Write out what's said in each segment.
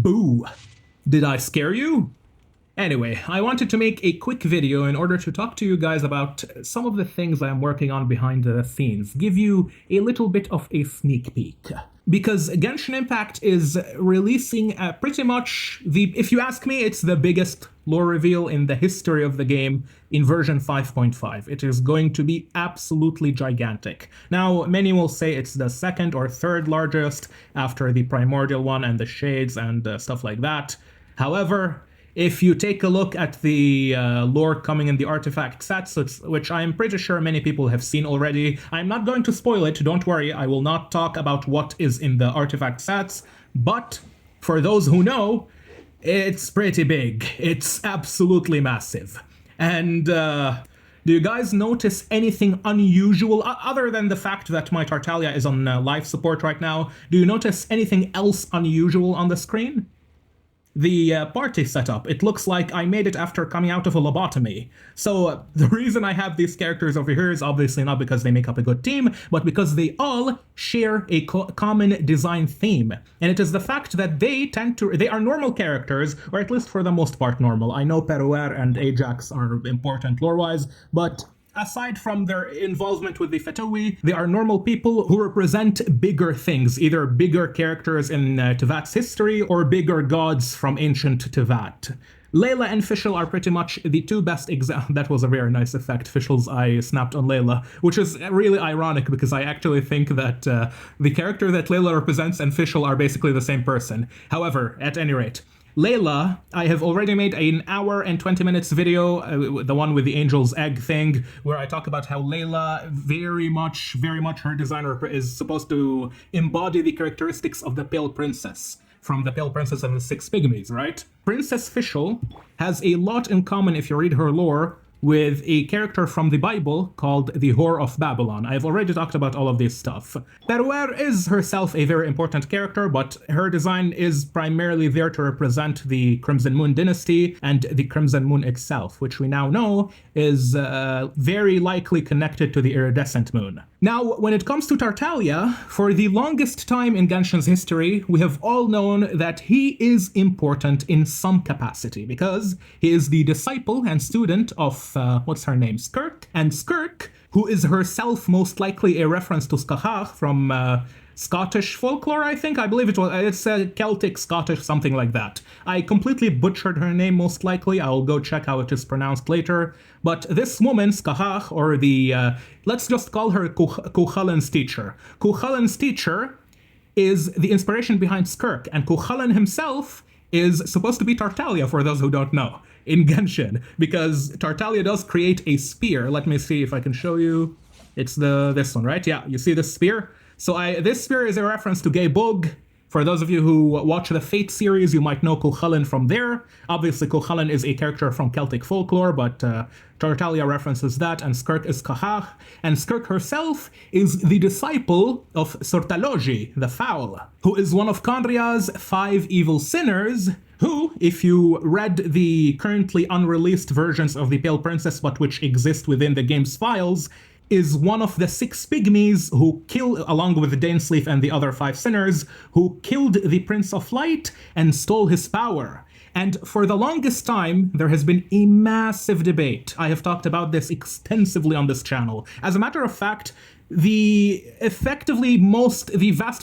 Boo! Did I scare you? Anyway, I wanted to make a quick video in order to talk to you guys about some of the things I'm working on behind the scenes, give you a little bit of a sneak peek. Because Genshin Impact is releasing pretty much if you ask me, it's the biggest lore reveal in the history of the game in version 5.5. It is going to be absolutely gigantic. Now, many will say it's the second or third largest after the primordial one and the shades and stuff like that. However, if you take a look at the lore coming in the artifact sets, which I'm pretty sure many people have seen already, I'm not going to spoil it, don't worry, I will not talk about what is in the artifact sets, but for those who know, it's pretty big. It's absolutely massive. And do you guys notice anything unusual, other than the fact that my Tartaglia is on life support right now? Do you notice anything else unusual on the screen? The party setup, it looks like I made it after coming out of a lobotomy. So the reason I have these characters over here is obviously not because they make up a good team, but because they all share a common design theme. And it is the fact that they are normal characters, or at least for the most part normal. I know Peruer and Ajax are important lore-wise, but aside from their involvement with the Fatui, they are normal people who represent bigger things, either bigger characters in Tevat's history or bigger gods from ancient Tevat. Layla and Fischl are pretty much the two best examples. That was a very nice effect. Fischl's eye snapped on Layla, which is really ironic because I actually think that the character that Layla represents and Fischl are basically the same person. However, at any rate, Layla, I have already made an hour and 20 minutes video, the one with the angel's egg thing, where I talk about how Layla very much her designer is supposed to embody the characteristics of the Pale Princess from the Pale Princess and the Six Pygmies, right? Princess Fischl has a lot in common if you read her lore with a character from the Bible called the Whore of Babylon. I've already talked about all of this stuff. Peruer is herself a very important character, but her design is primarily there to represent the Crimson Moon dynasty and the Crimson Moon itself, which we now know is very likely connected to the iridescent moon. Now, when it comes to Tartaglia, for the longest time in Genshin's history, we have all known that he is important in some capacity, because he is the disciple and student of, what's her name, Skirk? And Skirk, who is herself most likely a reference to Skahach from Scottish folklore, I think. I believe it's Celtic, Scottish, something like that. I completely butchered her name, most likely. I'll go check how it is pronounced later. But this woman, Skahach, or let's just call her Cuchulain's teacher. Cuchulain's teacher is the inspiration behind Skirk, and Cuchulain himself is supposed to be Tartaglia, for those who don't know, in Genshin, because Tartaglia does create a spear. Let me see if I can show you. It's this one, right? Yeah, you see this spear? So this spear is a reference to Gay Bug. For those of you who watch the Fate series, you might know Cuchulain from there. Obviously, Cuchulain is a character from Celtic folklore, but Tartaglia references that, and Skirk is Kahach. And Skirk herself is the disciple of Sortalogi, the Foul, who is one of Kandria's 5 evil sinners, who, if you read the currently unreleased versions of the Pale Princess, but which exist within the game's files, is one of the 6 Pygmies who killed, along with Dainsleif and the other 5 sinners, who killed the Prince of Light and stole his power. And for the longest time, there has been a massive debate. I have talked about this extensively on this channel. As a matter of fact, the vast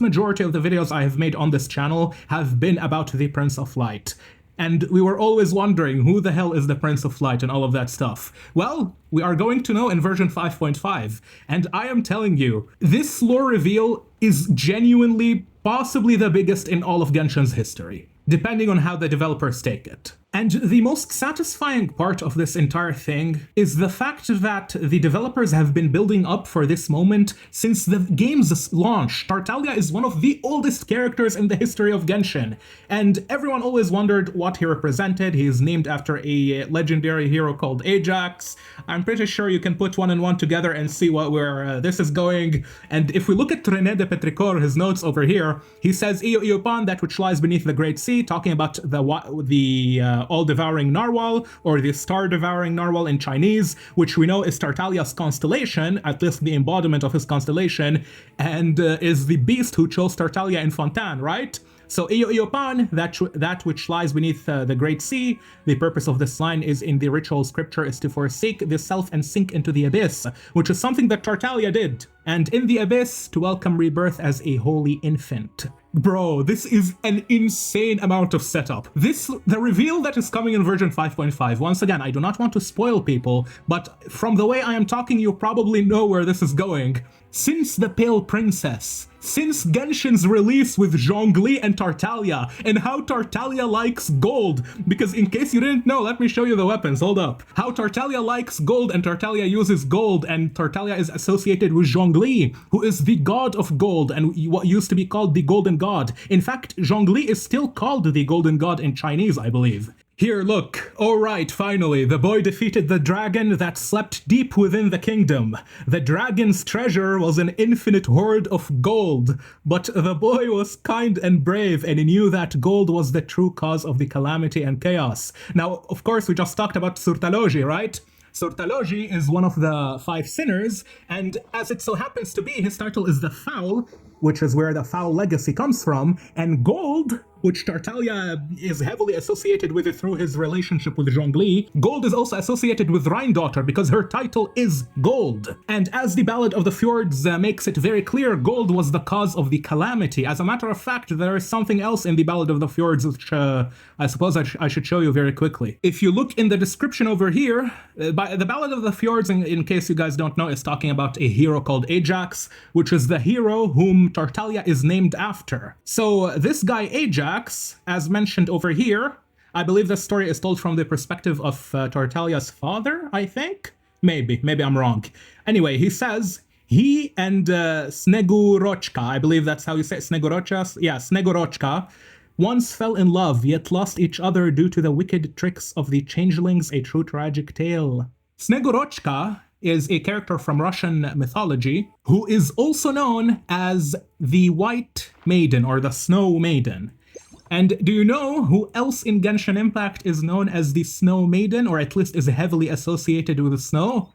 majority of the videos I have made on this channel have been about the Prince of Light. And we were always wondering who the hell is the Prince of Light and all of that stuff. Well, we are going to know in version 5.5. And I am telling you, this lore reveal is genuinely possibly the biggest in all of Genshin's history, depending on how the developers take it. And the most satisfying part of this entire thing is the fact that the developers have been building up for this moment since the game's launch. Tartaglia is one of the oldest characters in the history of Genshin, and everyone always wondered what he represented. He is named after a legendary hero called Ajax. I'm pretty sure you can put one and one together and see where this is going. And if we look at René de Petrichor, his notes over here, he says, Io Iopan, that which lies beneath the Great Sea, talking about the all-devouring narwhal, or the star-devouring narwhal in Chinese, which we know is Tartaglia's constellation, at least the embodiment of his constellation, and is the beast who chose Tartaglia in Fontaine, right? So Iopan, that which lies beneath the Great Sea, the purpose of this line is in the ritual scripture is to forsake the self and sink into the abyss, which is something that Tartaglia did. And in the abyss, to welcome rebirth as a holy infant. Bro, this is an insane amount of setup. The reveal that is coming in version 5.5, once again, I do not want to spoil people, but from the way I am talking, you probably know where this is going. Since the Pale Princess, since Genshin's release with Zhongli and Tartaglia, and how Tartaglia likes gold, because in case you didn't know, let me show you the weapons, hold up. How Tartaglia likes gold and Tartaglia uses gold, and Tartaglia is associated with Zhongli, who is the god of gold, and what used to be called the Golden God. In fact, Zhongli is still called the Golden God in Chinese, I believe. Here, look. Alright, finally, the boy defeated the dragon that slept deep within the kingdom. The dragon's treasure was an infinite hoard of gold, but the boy was kind and brave and he knew that gold was the true cause of the calamity and chaos. Now, of course, we just talked about Surtalogi, right? Surtalogi is one of the 5 sinners, and as it so happens to be, his title is the Foul, which is where the Foul legacy comes from, and gold, which Tartaglia is heavily associated with it through his relationship with Zhongli. Gold is also associated with Rhine-daughter because her title is Gold. And as the Ballad of the Fjords makes it very clear, gold was the cause of the calamity. As a matter of fact, there is something else in the Ballad of the Fjords which I suppose I should show you very quickly. If you look in the description over here, the Ballad of the Fjords, in case you guys don't know, is talking about a hero called Ajax, which is the hero whom Tartaglia is named after. So this guy Ajax, as mentioned over here, I believe the story is told from the perspective of Tartaglia's father, I think? Maybe I'm wrong. Anyway, he says, he and Snegurochka, I believe that's how you say it, Snegurochka? Yeah, Snegurochka, once fell in love, yet lost each other due to the wicked tricks of the changelings, a true tragic tale. Snegurochka is a character from Russian mythology who is also known as the White Maiden or the Snow Maiden. And do you know who else in Genshin Impact is known as the Snow Maiden, or at least is heavily associated with the snow?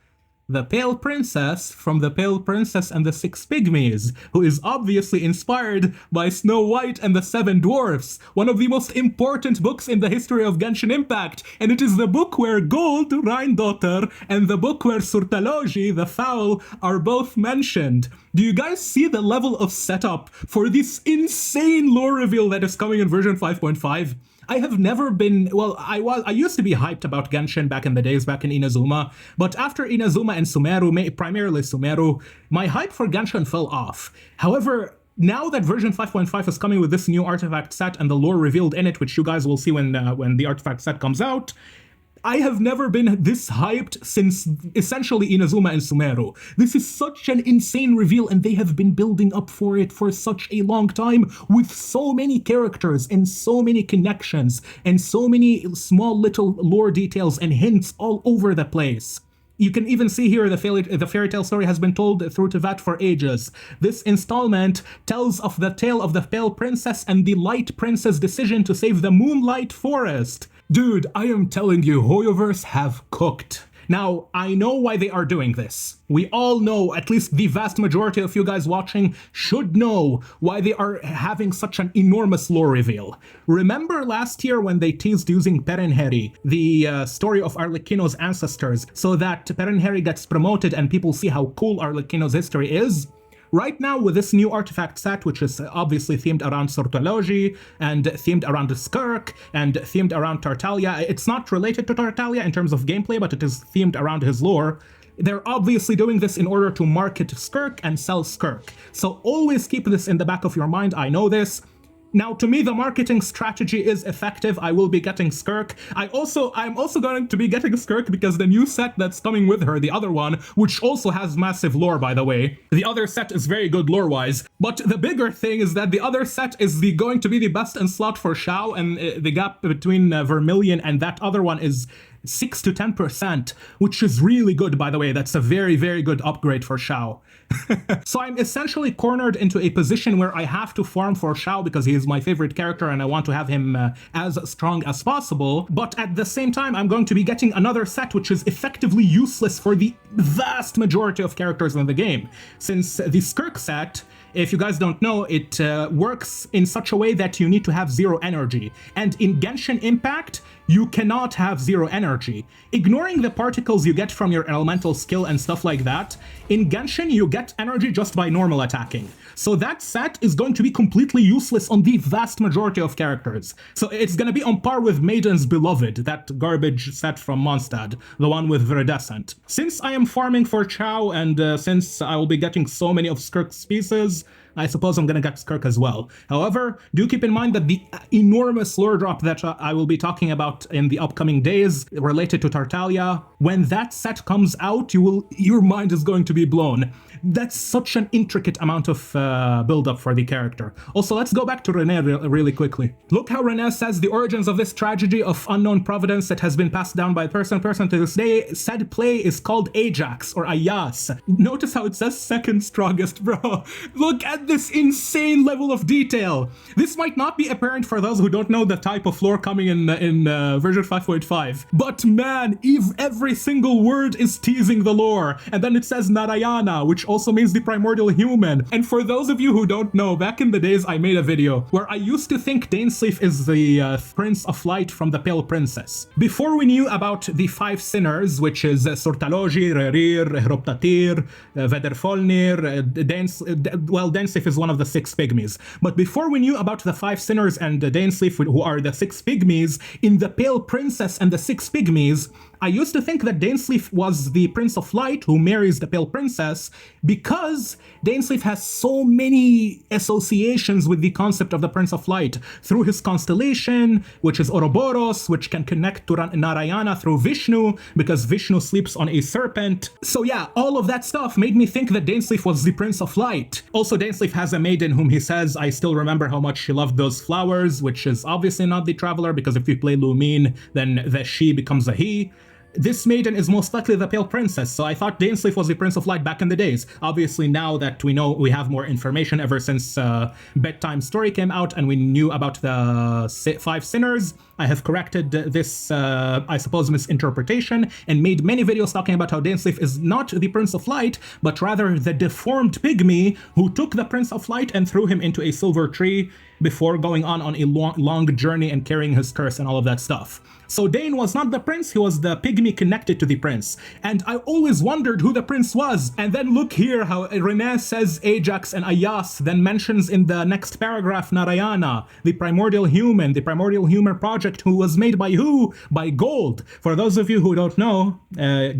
The Pale Princess from The Pale Princess and the Six Pygmies, who is obviously inspired by Snow White and the Seven Dwarfs, one of the most important books in the history of Genshin Impact, and it is the book where Gold, Rhine-daughter, and the book where Surtalogi, the Foul, are both mentioned. Do you guys see the level of setup for this insane lore reveal that is coming in version 5.5? I have never been, well, I used to be hyped about Genshin back in the days, back in Inazuma, but after Inazuma and Sumeru, primarily Sumeru, my hype for Genshin fell off. However, now that version 5.5 is coming with this new artifact set and the lore revealed in it, which you guys will see when the artifact set comes out, I have never been this hyped since essentially Inazuma and Sumeru. This is such an insane reveal and they have been building up for it for such a long time with so many characters and so many connections and so many small little lore details and hints all over the place. You can even see here the fairy tale story has been told through Tevat for ages. This installment tells of the tale of the Pale Princess and the Light Prince's decision to save the Moonlight Forest. Dude, I am telling you, Hoyoverse have cooked. Now, I know why they are doing this. We all know, at least the vast majority of you guys watching should know why they are having such an enormous lore reveal. Remember last year when they teased using Perenheri, the story of Arlecchino's ancestors, so that Perenheri gets promoted and people see how cool Arlecchino's history is? Right now, with this new artifact set, which is obviously themed around Surtalogi, and themed around Skirk, and themed around Tartaglia, it's not related to Tartaglia in terms of gameplay, but it is themed around his lore. They're obviously doing this in order to market Skirk and sell Skirk. So always keep this in the back of your mind, I know this. Now, to me, the marketing strategy is effective. I will be getting Skirk. I'm also going to be getting Skirk because the new set that's coming with her, the other one, which also has massive lore, by the way. The other set is very good lore-wise. But the bigger thing is that the other set is going to be the best in slot for Xiao, and the gap between Vermilion and that other one is 6 to 10%, which is really good, by the way. That's a very, very good upgrade for Xiao. So I'm essentially cornered into a position where I have to farm for Xiao because he is my favorite character and I want to have him as strong as possible. But at the same time, I'm going to be getting another set which is effectively useless for the vast majority of characters in the game. Since the Skirk set If you guys don't know, it works in such a way that you need to have 0 energy. And in Genshin Impact, you cannot have 0 energy. Ignoring the particles you get from your elemental skill and stuff like that, in Genshin you get energy just by normal attacking. So that set is going to be completely useless on the vast majority of characters. So it's going to be on par with Maiden's Beloved, that garbage set from Mondstadt, the one with Viridescent. Since I am farming for Chow and since I will be getting so many of Skirk's pieces, I suppose I'm gonna get Skirk as well. However, do keep in mind that the enormous lore drop that I will be talking about in the upcoming days related to Tartaglia, when that set comes out, your mind is going to be blown. That's such an intricate amount of build-up for the character. Also, let's go back to Renee really quickly. Look how Renee says the origins of this tragedy of unknown providence that has been passed down by person to this day. Said play is called Ajax or Ayas. Notice how it says second strongest, bro. Look at this insane level of detail. This might not be apparent for those who don't know the type of lore coming in version 5.5. But man, every single word is teasing the lore. And then it says Narayana, which also means the primordial human. And for those of you who don't know, back in the days I made a video where I used to think Dainsleif is the Prince of Light from the Pale Princess. Before we knew about the 5 sinners, which is Surtalogi, Rerir, Hroptatir, Vederfolnir, Dainsleif is one of the 6 Pygmies. But before we knew about the 5 sinners and Dainsleif, who are the 6 Pygmies, in the Pale Princess and the 6 Pygmies, I used to think that Dainsleif was the Prince of Light who marries the Pale Princess because Dainsleif has so many associations with the concept of the Prince of Light through his constellation, which is Ouroboros, which can connect to Narayana through Vishnu because Vishnu sleeps on a serpent. So yeah, all of that stuff made me think that Dainsleif was the Prince of Light. Also, Dainsleif has a maiden whom he says, I still remember how much she loved those flowers, which is obviously not the Traveler because if you play Lumine, then the she becomes a he. This maiden is most likely the Pale Princess, so I thought Dainsleif was the Prince of Light back in the days. Obviously, now that we know, we have more information ever since Bedtime Story came out and we knew about the 5 sinners, I have corrected this, I suppose, misinterpretation and made many videos talking about how Dainsleif is not the Prince of Light, but rather the deformed pygmy who took the Prince of Light and threw him into a silver tree before going on a long journey and carrying his curse and all of that stuff. So Dane was not the prince, he was the pygmy connected to the prince. And I always wondered who the prince was. And then look here how Renee says Ajax and Ayas, then mentions in the next paragraph Narayana, the primordial human project who was made by who? By Gold. For those of you who don't know,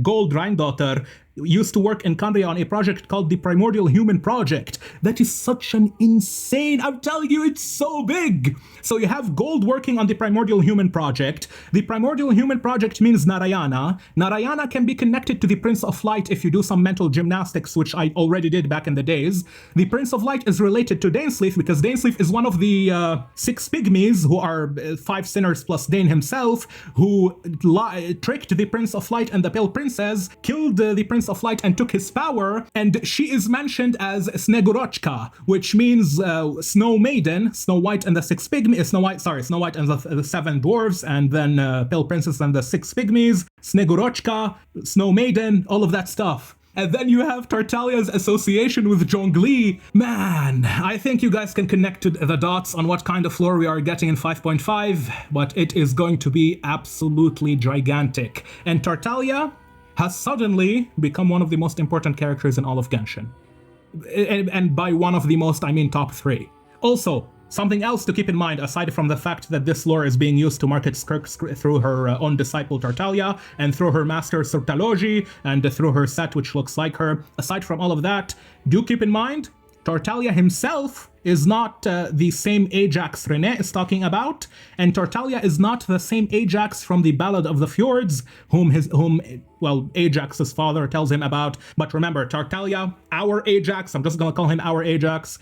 Gold Rheindotter used to work in Kanria on a project called the Primordial Human Project. That is such an insane, I'm telling you, it's so big. So you have Gold working on the Primordial Human Project. The Primordial Human Project means Narayana. Narayana can be connected to the Prince of Light if you do some mental gymnastics, which I already did back in the days. The Prince of Light is related to Dainsleif because Dainsleif is one of the 6 Pygmies, who are 5 sinners plus Dane himself, who tricked the Prince of Light and the Pale Princess, killed the Prince of Light and took his power, and she is mentioned as Snegorochka, which means Snow Maiden, Snow White and the 6 Pygmies, Snow White and the 7 dwarves, and then Pale Princess and the 6 Pygmies, Snegorochka, Snow Maiden, all of that stuff. And then you have Tartaglia's association with Zhongli. Man, I think you guys can connect to the dots on what kind of lore we are getting in 5.5, but it is going to be absolutely gigantic. And Tartaglia has suddenly become one of the most important characters in all of Genshin. And by one of the most, I mean top 3. Also, something else to keep in mind, aside from the fact that this lore is being used to market Skirk through her own disciple Tartaglia, and through her master Surtalogi, and through her set which looks like her, aside from all of that, do keep in mind, Tartaglia himself is not the same Ajax Renee is talking about, and Tartaglia is not the same Ajax from the Ballad of the Fjords, whom Ajax's father tells him about. But remember, Tartaglia, our Ajax, I'm just gonna call him our Ajax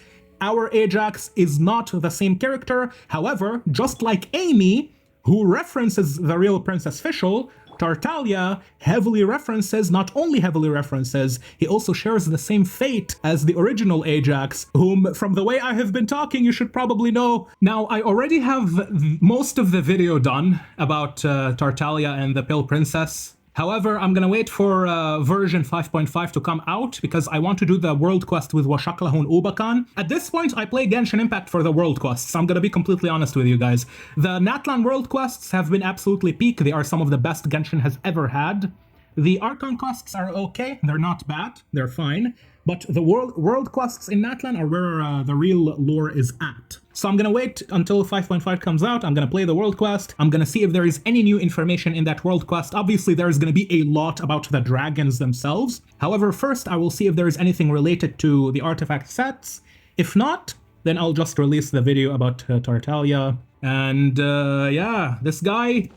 is not the same character. However, just like Amy, who references the real Princess Fischl, Tartaglia not only heavily references, he also shares the same fate as the original Ajax, whom, from the way I have been talking, you should probably know. Now, I already have most of the video done about Tartaglia and the Pale Princess. However, I'm gonna wait for version 5.5 to come out because I want to do the world quest with Washaklahun Ubakan. At this point, I play Genshin Impact for the world quests. I'm gonna be completely honest with you guys. The Natlan world quests have been absolutely peak. They are some of the best Genshin has ever had. The Archon quests are okay. They're not bad. They're fine. But the world quests in Natlan are where the real lore is at. So I'm gonna wait until 5.5 comes out. I'm gonna play the world quest. I'm gonna see if there is any new information in that world quest. Obviously, there is gonna be a lot about the dragons themselves. However, first I will see if there is anything related to the artifact sets. If not, then I'll just release the video about Tartaglia. And yeah, this guy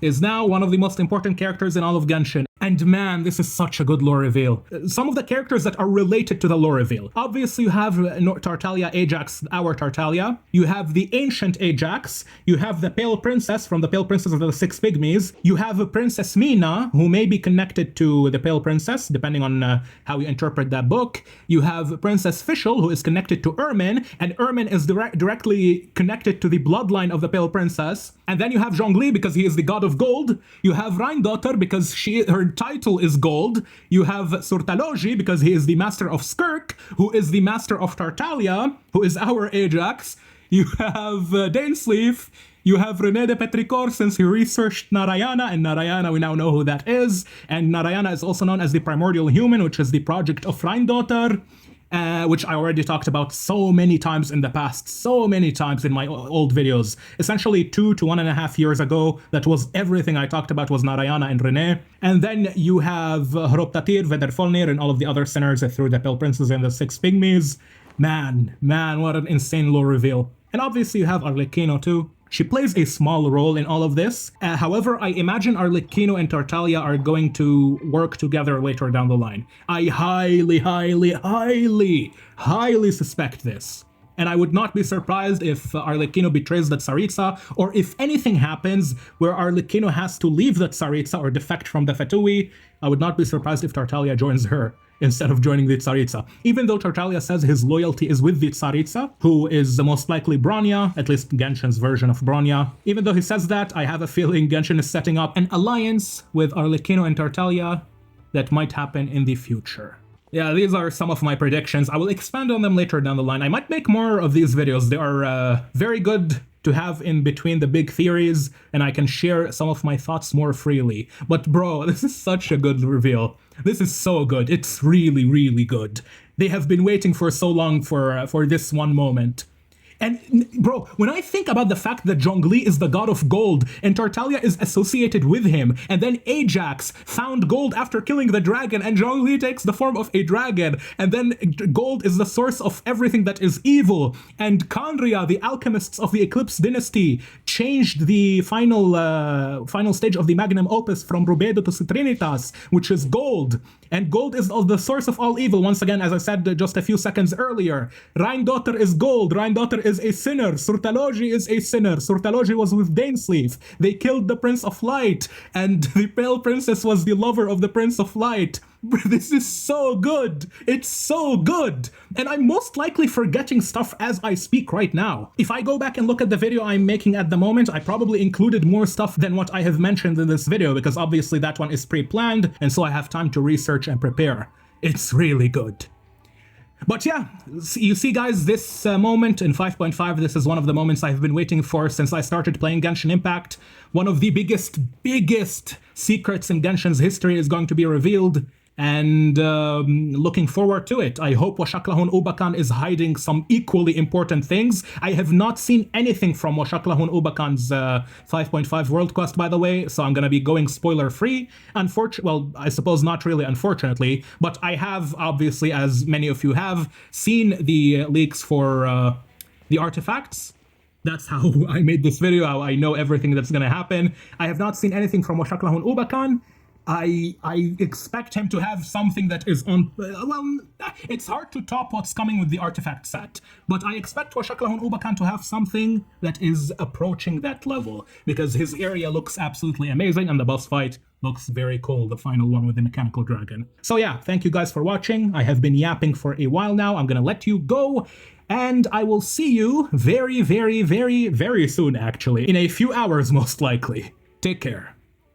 is now one of the most important characters in all of Genshin. And man, this is such a good lore reveal. Some of the characters that are related to the lore reveal. Obviously, you have Tartaglia Ajax, our Tartaglia. You have the ancient Ajax. You have the Pale Princess from the Pale Princess of the Six Pygmies. You have Princess Mina, who may be connected to the Pale Princess, depending on how you interpret that book. You have Princess Fischl, who is connected to Ermin, and Ermin is directly connected to the bloodline of the Pale Princess. And then you have Zhongli, because he is the god of gold. You have Rheindotter, because her title is gold. You have Surtaloji, because he is the master of Skirk, who is the master of Tartaglia, who is our Ajax. You have Dainsleif. You have René de Petrichor, since he researched Narayana, and Narayana, we now know who that is. And Narayana is also known as the primordial human, which is the project of Rheindotter. Which I already talked about so many times in the past, so many times in my old videos. Essentially 2 to 1.5 years ago, that was everything I talked about was Narayana and René. And then you have Hroptatyr, Vederfolnir, and all of the other sinners through the Pale Princess and the Six Pygmies. Man, what an insane lore reveal. And obviously you have Arlecchino too. She plays a small role in all of this. However, I imagine Arlecchino and Tartaglia are going to work together later down the line. I highly suspect this. And I would not be surprised if Arlecchino betrays the Tsaritsa, or if anything happens where Arlecchino has to leave the Tsaritsa or defect from the Fatui. I would not be surprised if Tartaglia joins her instead of joining the Tsaritsa. Even though Tartaglia says his loyalty is with the Tsaritsa, who is the most likely Bronya, at least Genshin's version of Bronya. Even though he says that, I have a feeling Genshin is setting up an alliance with Arlecchino and Tartaglia that might happen in the future. Yeah, these are some of my predictions. I will expand on them later down the line. I might make more of these videos. They are very good to have in between the big theories, and I can share some of my thoughts more freely. But bro, this is such a good reveal. This is so good. It's really good. They have been waiting for so long for this one moment. And bro, when I think about the fact that Zhongli is the god of gold and Tartaglia is associated with him, and then Ajax found gold after killing the dragon, and Zhongli takes the form of a dragon, and then gold is the source of everything that is evil, and Khaenri'ah, the alchemists of the Eclipse dynasty, changed the final stage of the magnum opus from Rubedo to Citrinitas, which is gold. And gold is the source of all evil. Once again, as I said just a few seconds earlier, Rheindotter is gold. Rheindotter is a sinner. Surtaloji is a sinner. Surtaloji was with Dainsleif. They killed the Prince of Light, and the Pale Princess was the lover of the Prince of Light. This is so good. It's so good. And I'm most likely forgetting stuff as I speak right now. If I go back and look at the video I'm making at the moment, I probably included more stuff than what I have mentioned in this video, because obviously that one is pre-planned, and so I have time to research and prepare. It's really good. But yeah, you see guys, this moment in 5.5, this is one of the moments I've been waiting for since I started playing Genshin Impact. One of the biggest secrets in Genshin's history is going to be revealed, and looking forward to it. I hope Washaklahun Ubakan is hiding some equally important things. I have not seen anything from Washaklahun Ubakan's 5.5 World Quest, by the way, so I'm gonna be going spoiler-free. Well, I suppose not really, unfortunately, but I have, obviously, as many of you have, seen the leaks for the artifacts. That's how I made this video. I know everything that's gonna happen. I have not seen anything from Washaklahun Ubakan. I expect him to have something that is on... well, it's hard to top what's coming with the artifact set, but I expect Washaklahun Ubakan to have something that is approaching that level, because his area looks absolutely amazing, and the boss fight looks very cool, the final one with the mechanical dragon. So yeah, thank you guys for watching. I have been yapping for a while now. I'm gonna let you go, and I will see you very soon, actually. In a few hours, most likely. Take care.